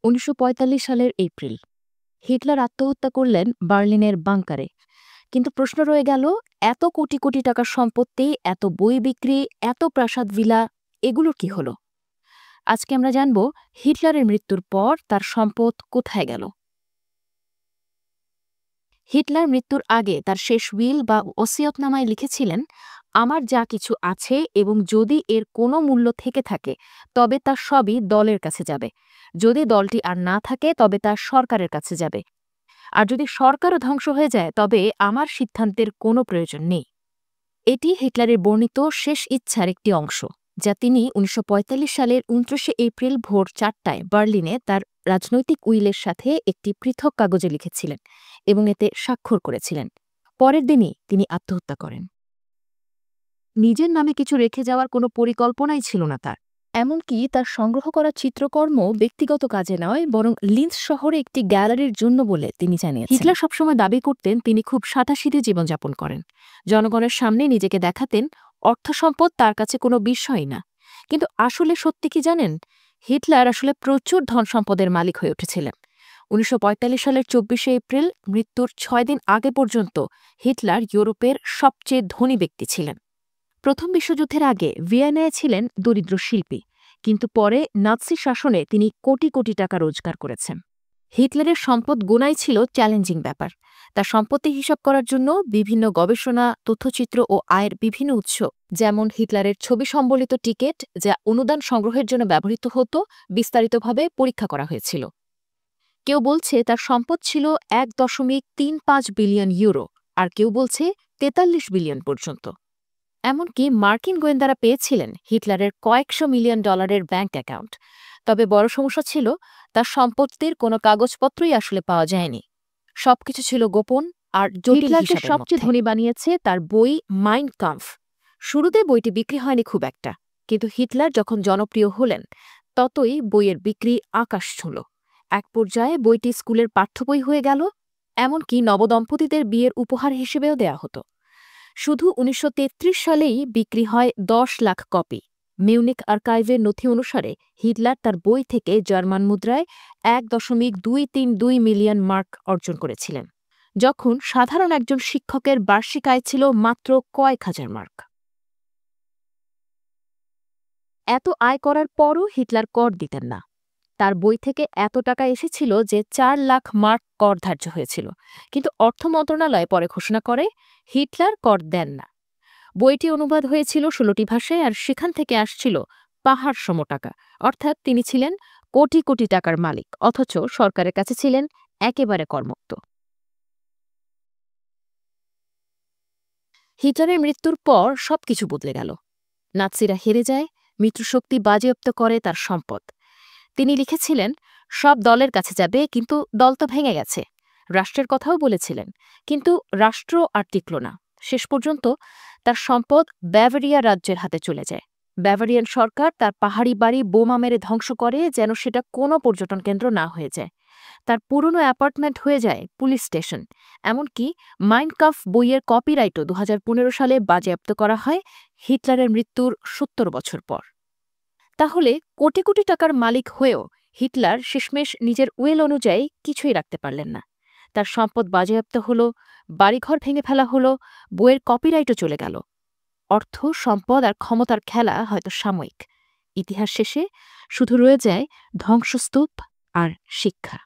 ১৯৪৫ সালের April Hitler আত্মহত্যা করলেন বার্লিনের বাংকারে। কিন্তু প্রশ্ন রয়ে গেল, এত কোটি কোটি টাকার সম্পত্তি, এত বই বিক্রি, এত প্রাসাদ ভিলা, এগুলোর কি হলো? আজকে আমরা জানব হিটলারের মৃত্যুর পর তার সম্পদ কোথায় গেল। হিটলার মৃত্যুর আগে তার শেষ উইল বা ওসিয়তনামায় লিখেছিলেন, আমার যা কিছু আছে এবং যদি এর কোনো মূল্য থেকে থাকে তবে তা সবই দলের কাছে যাবে। যদি দলটি আর না থাকে তবে তা সরকারের কাছে যাবে। আর যদি সরকারও ধ্বংস হয়ে যায় তবে আমার সিদ্ধান্তের কোনো প্রয়োজন নেই। এটি হিটলারের বর্ণিত শেষ ইচ্ছার একটি অংশ, যা তিনি ১৯৪৫ সালের ২৯ এপ্রিল ভোর ৪টায় বার্লিনে তার রাজনৈতিক উইলের সাথে একটি পৃথক কাগজে লিখেছিলেন এবং এতে স্বাক্ষর করেছিলেন। পরের দিনই তিনি আত্মহত্যা করেন। নিজের নামে কিছু রেখে যাওয়ার কোনো পরিকল্পনাই ছিল না তার। এমনকি তার সংগ্রহ করা চিত্রকর্ম ব্যক্তিগত কাজে নয়, বরং লিন্স শহরে একটি গ্যালারির জন্য বলে তিনি জানিয়েছেন। হিটলার সবসময় দাবি করতেন তিনি খুব সাদাসিধে জীবনযাপন করেন, জনগণের সামনে নিজেকে দেখাতেন অর্থসম্পদ তার কাছে কোনো বিষয়ই না। কিন্তু আসলে সত্যি কি জানেন, হিটলার আসলে প্রচুর ধন সম্পদের মালিক হয়ে উঠেছিলেন। ১৯৪৫ সালের ২৪ এপ্রিল মৃত্যুর ৬ দিন আগে পর্যন্ত হিটলার ইউরোপের সবচেয়ে ধনী ব্যক্তি ছিলেন। প্রথম বিশ্বযুদ্ধের আগে ভিয়েনায় ছিলেন দরিদ্র শিল্পী, কিন্তু পরে নাৎসি শাসনে তিনি কোটি কোটি টাকা রোজগার করেছেন। হিটলারের সম্পদ গোনাই ছিল চ্যালেঞ্জিং ব্যাপার। তার সম্পত্তি হিসাব করার জন্য বিভিন্ন গবেষণা, তথ্যচিত্র ও আয়ের বিভিন্ন উৎস, যেমন হিটলারের ছবি সম্বলিত টিকেট যা অনুদান সংগ্রহের জন্য ব্যবহৃত হতো, বিস্তারিতভাবে পরীক্ষা করা হয়েছিল। কেউ বলছে তার সম্পদ ছিল ১.৩৫ বিলিয়ন ইউরো, আর কেউ বলছে ৪৩ বিলিয়ন পর্যন্ত। এমনকি মার্কিন গোয়েন্দারা পেয়েছিলেন হিটলারের কয়েকশো মিলিয়ন ডলারের ব্যাংক অ্যাকাউন্ট। তবে বড় সমস্যা ছিল তার সম্পত্তির কোনো কাগজপত্রই আসলে পাওয়া যায়নি। সবকিছু ছিল গোপন আর জটিল। হিটলারকে সবচেয়ে ধনী বানিয়েছে তার বই মাইন কাম্ফ। শুরুতে বইটি বিক্রি হয়নি খুব একটা, কিন্তু হিটলার যখন জনপ্রিয় হলেন ততই বইয়ের বিক্রি আকাশ ছুঁল। এক পর্যায়ে বইটি স্কুলের পাঠ্যবই হয়ে গেল, এমনকি নবদম্পতিদের বিয়ের উপহার হিসেবেও দেয়া হতো। শুধু ১৯৩৩ সালেই বিক্রি হয় ১০ লাখ কপি। মিউনিক আর্কাইভের নথি অনুসারে হিটলার তার বই থেকে জার্মান মুদ্রায় ১.২৩২ মিলিয়ন মার্ক অর্জন করেছিলেন, যখন সাধারণ একজন শিক্ষকের বার্ষিক আয় ছিল মাত্র কয়েক হাজার মার্ক। এত আয় করার পরও হিটলার কর দিতেন না। তার বই থেকে এত টাকা এসেছিল যে ৪ লাখ মার্ক কর ধার্য হয়েছিল, কিন্তু অর্থ মন্ত্রণালয় পরে ঘোষণা করে হিটলার কর দেন না। বইটি অনুবাদ হয়েছিল ১৬টি ভাষায়, আর সেখান থেকে আসছিল পাহাড় সম টাকা। অর্থাৎ তিনি ছিলেন কোটি কোটি টাকার মালিক, অথচ সরকারের কাছে ছিলেন একেবারে করমুক্ত। হিটলারের মৃত্যুর পর সবকিছু বদলে গেল। নাৎসিরা হেরে যায়, মিত্রশক্তি বাজেয়াপ্ত করে তার সম্পদ। তিনি লিখেছিলেন, সব দলের কাছে যাবে, কিন্তু দল তো ভেঙে গেছে। রাষ্ট্রের কথাও বলেছিলেন, কিন্তু রাষ্ট্র আর টিকল না। শেষ পর্যন্ত তার সম্পদ ব্যাভারিয়া রাজ্যের হাতে চলে যায়। ব্যাভারিয়ান সরকার তার পাহাড়ি বাড়ি বোমা মেরে ধ্বংস করে, যেন সেটা কোনো পর্যটন কেন্দ্র না হয়ে যায়। তার পুরনো অ্যাপার্টমেন্ট হয়ে যায় পুলিশ স্টেশন। এমনকি মাইন কাম্ফ বইয়ের কপিরাইটও ২০১৫ সালে বাজেয়াপ্ত করা হয়, হিটলারের মৃত্যুর ৭০ বছর পর। তাহলে কোটি কোটি টাকার মালিক হয়েও হিটলার শেষমেশ নিজের উইল অনুযায়ী কিছুই রাখতে পারলেন না। তার সম্পদ বাজেয়াপ্ত হল, বাড়িঘর ভেঙে ফেলা হলো, বইয়ের কপিরাইটও চলে গেল। অর্থ, সম্পদ আর ক্ষমতার খেলা হয়তো সাময়িক। ইতিহাস শেষে শুধু রয়ে যায় ধ্বংসস্তূপ আর শিক্ষা।